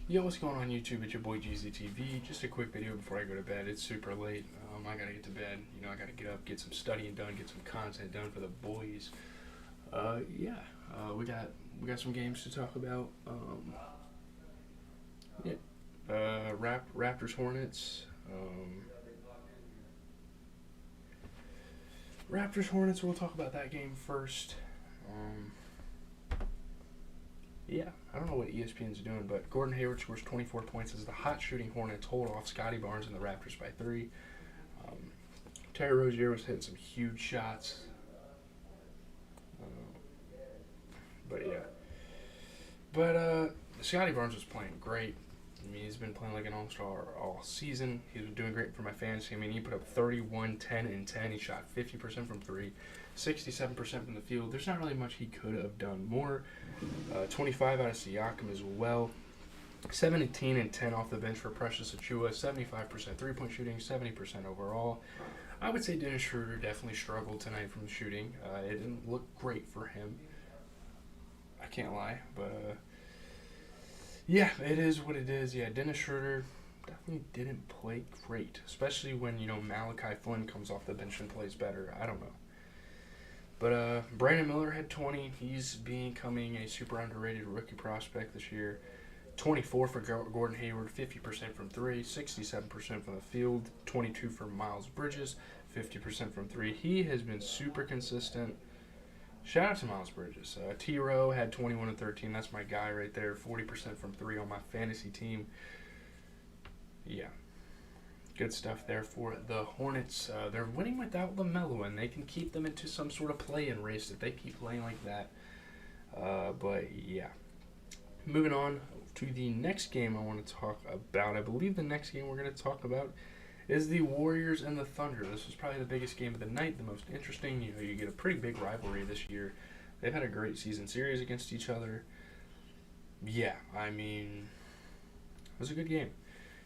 Yo, what's going on YouTube? It's your boy GZTV. Just a quick video before I go to bed. It's super late. I gotta get to bed. I gotta get up, get some studying done, get some content done for the boys. We got some games to talk about. Yeah. Raptors Hornets. Raptors Hornets. We'll talk about that game first. Yeah, I don't know what ESPN's doing, but Gordon Hayward scores 24 points as the hot shooting Hornets hold off Scotty Barnes and the Raptors by 3. Um, Terry Rozier was hitting some huge shots. But yeah. But Scotty Barnes was playing great. He's been playing like an all-star all season. He's been doing great for my fantasy. He put up 31, 10, and 10. He shot 50% from 3, 67% from the field. There's not really much he could have done more. 25 out of Siakam as well. 17 and 10 off the bench for Precious Achiuwa. 75% three-point shooting, 70% overall. I would say Dennis Schroeder definitely struggled tonight from shooting. It didn't look great for him. I can't lie, but yeah, it is what it is. Yeah, Dennis Schroeder definitely didn't play great, especially when, Malachi Flynn comes off the bench and plays better. I don't know. But Brandon Miller had 20. He's becoming a super underrated rookie prospect this year. 24 for Gordon Hayward, 50% from 3, 67% from the field, 22 for Miles Bridges, 50% from 3. He has been super consistent. Shout out to Miles Bridges. T-Row had 21 and 13. That's my guy right there. 40% from 3 on my fantasy team. Yeah. Good stuff there for the Hornets. They're winning without LaMelo, and they can keep them into some sort of play-in race if they keep playing like that. But, yeah. Moving on to the next game I want to talk about. I believe the next game we're going to talk about is the Warriors and the Thunder. This was probably the biggest game of the night, the most interesting. You get a pretty big rivalry this year. They've had a great season series against each other. Yeah, it was a good game.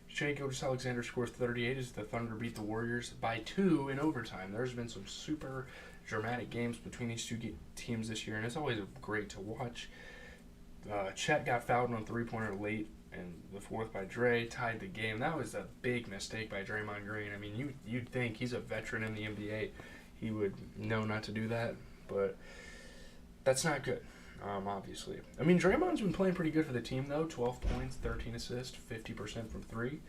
Shai Alexander scores 38 as the Thunder beat the Warriors by 2 in overtime. There's been some super dramatic games between these two teams this year, and it's always great to watch. Chet got fouled on a three-pointer late, and the fourth by Dre tied the game. That was a big mistake by Draymond Green. You'd think he's a veteran in the NBA. He would know not to do that, but that's not good, obviously. Draymond's been playing pretty good for the team, though. 12 points, 13 assists, 50% from 3.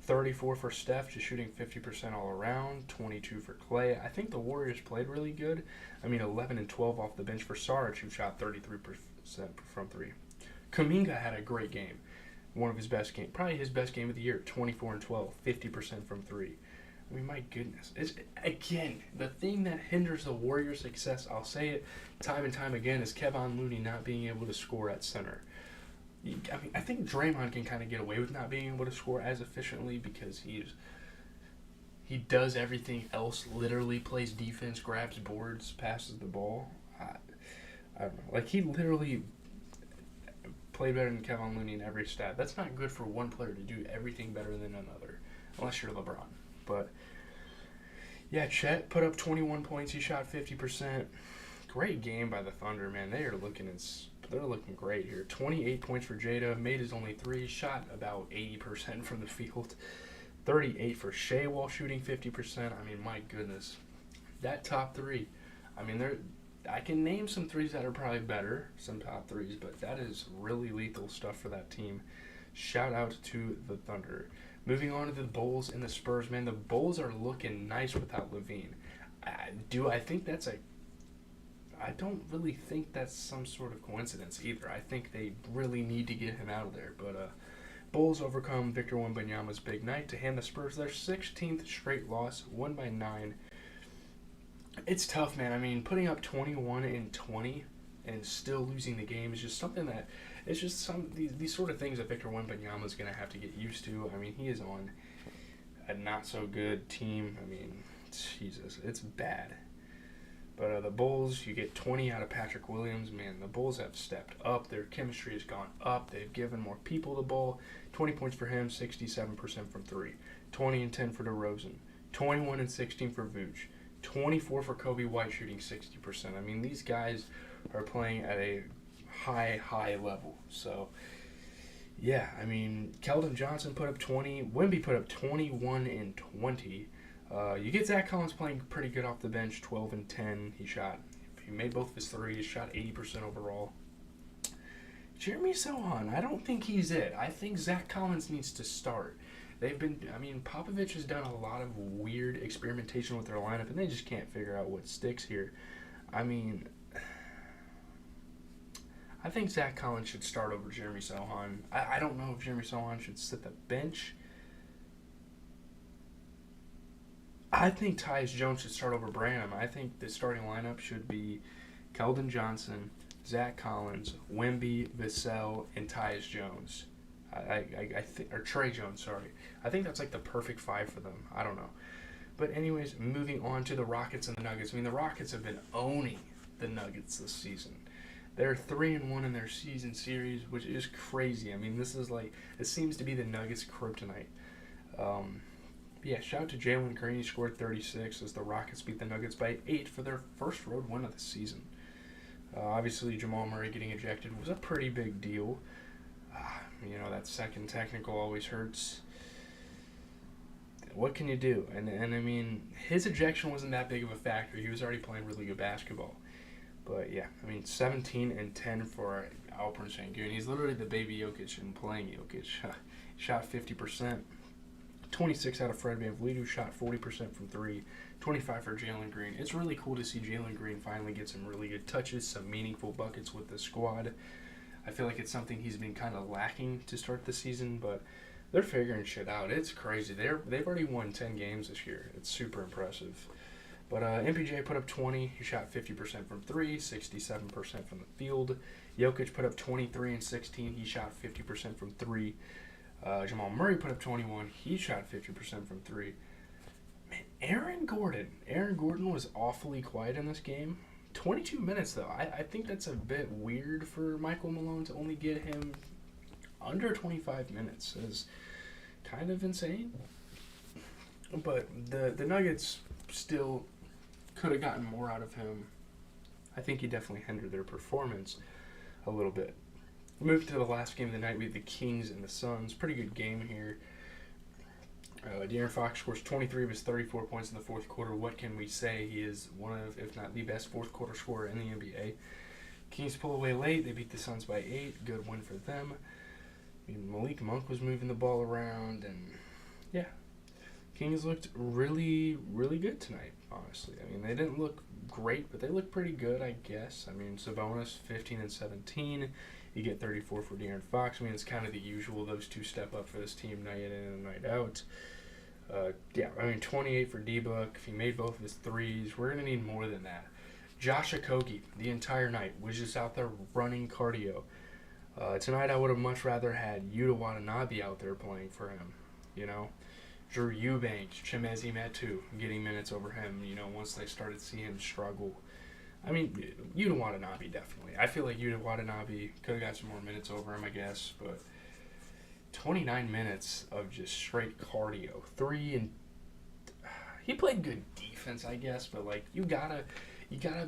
34 for Steph, just shooting 50% all around. 22 for Clay. I think the Warriors played really good. 11 and 12 off the bench for Saric, who shot 33% from 3. Kuminga had a great game. One of his best games, probably his best game of the year. 24 and 12, 50% from 3. My goodness. It's, again, the thing that hinders the Warriors' success, I'll say it time and time again, is Kevon Looney not being able to score at center. I think Draymond can kind of get away with not being able to score as efficiently because he does everything else, literally plays defense, grabs boards, passes the ball. I don't know. He literally played better than Kevon Looney in every stat. That's not good for one player to do everything better than another, unless you're LeBron. But, yeah, Chet put up 21 points. He shot 50%. Great game by the Thunder, man. They're looking great here. 28 points for Jada. Made his only 3. Shot about 80% from the field. 38 for Shai while shooting 50%. My goodness. That top 3. I can name some threes that are probably better, some top threes, but that is really lethal stuff for that team. Shout out to the Thunder. Moving on to the Bulls and the Spurs, man. The Bulls are looking nice without LaVine. I don't really think that's some sort of coincidence either. I think they really need to get him out of there. But Bulls overcome Victor Wembanyama's big night to hand the Spurs their 16th straight loss, won by 9. It's tough, man. Putting up 21 and 20 and still losing the game is just something that it's just these sort of things that Victor Wembanyama is going to have to get used to. He is on a not so good team. Jesus, it's bad. But the Bulls, you get 20 out of Patrick Williams. Man, the Bulls have stepped up. Their chemistry has gone up. They've given more people the ball. 20 points for him, 67% from 3. 20 and 10 for DeRozan. 21 and 16 for Vooch. 24 for Kobe White, shooting 60%. These guys are playing at a high level. So, Yeah, I mean, Keldon Johnson put up 20. Wemby put up 21 and 20. You get Zach Collins playing pretty good off the bench, 12 and 10. He made both of his threes, shot 80% overall. Jeremy Sohan, I don't think he's it. I think Zach Collins needs to start. Popovich has done a lot of weird experimentation with their lineup, and they just can't figure out what sticks here. I mean, I think Zach Collins should start over Jeremy Sohan. I don't know if Jeremy Sohan should sit the bench. I think Tyus Jones should start over Branham. I think the starting lineup should be Keldon Johnson, Zach Collins, Wemby, Vassell, and Tyus Jones. Or Trey Jones, sorry. I think that's like the perfect five for them. I don't know. But anyways, moving on to the Rockets and the Nuggets. I mean, the Rockets have been owning the Nuggets this season. They're 3-1 in their season series, which is crazy. I mean, this seems to be the Nuggets' kryptonite. Shout out to Jalen Green. He scored 36 as the Rockets beat the Nuggets by 8 for their first road win of the season. Obviously, Jamal Murray getting ejected was a pretty big deal. That second technical always hurts. What can you do? And I mean, his ejection wasn't that big of a factor. He was already playing really good basketball. But yeah, 17 and 10 for Alperen Sengun. He's literally the baby Jokic and playing Jokic. Shot 50%. 26 out of Fred VanVleet, who shot 40% from 3. 25 for Jalen Green. It's really cool to see Jalen Green finally get some really good touches, some meaningful buckets with the squad. I feel like it's something he's been kind of lacking to start the season, but they're figuring shit out. It's crazy. They've already won 10 games this year. It's super impressive. But MPJ put up 20. He shot 50% from 3, 67% from the field. Jokic put up 23 and 16. He shot 50% from 3. Jamal Murray put up 21. He shot 50% from 3. Man, Aaron Gordon was awfully quiet in this game. 22 minutes, though. I think that's a bit weird for Michael Malone to only get him under 25 minutes. It's kind of insane. But the Nuggets still could have gotten more out of him. I think he definitely hindered their performance a little bit. Moving to the last game of the night, we have the Kings and the Suns. Pretty good game here. De'Aaron Fox scores 23 of his 34 points in the fourth quarter. What can we say? He is one of, if not the best, fourth quarter scorer in the NBA. Kings pull away late. They beat the Suns by 8. Good win for them. Malik Monk was moving the ball around, and yeah. Kings looked really, really good tonight, honestly. They didn't look great, but they looked pretty good, I guess. Sabonis, 15 and 17. You get 34 for De'Aaron Fox. It's kind of the usual. Those two step up for this team night in and night out. 28 for D-Book. If he made both of his threes, we're going to need more than that. Josh Okogie, the entire night, was just out there running cardio. Tonight, I would have much rather had Yuta Watanabe out there playing for him, Drew Eubanks, Chimezi Metu getting minutes over him, once they started seeing him struggle. Yuta Watanabe, definitely. I feel like Yuta Watanabe could have got some more minutes over him, I guess, but 29 minutes of just straight cardio. He played good defense, I guess, but you gotta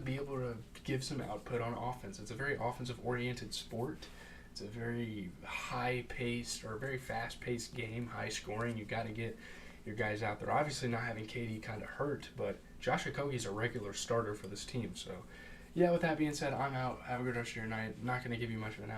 be able to give some output on offense. It's a very offensive-oriented sport. It's a very high-paced or very fast-paced game, high-scoring. You got to get your guys out there. Obviously, not having KD kind of hurt, but Josh Okogie's a regular starter for this team. So, yeah, with that being said, I'm out. Have a good rest of your night. Not going to give you much of an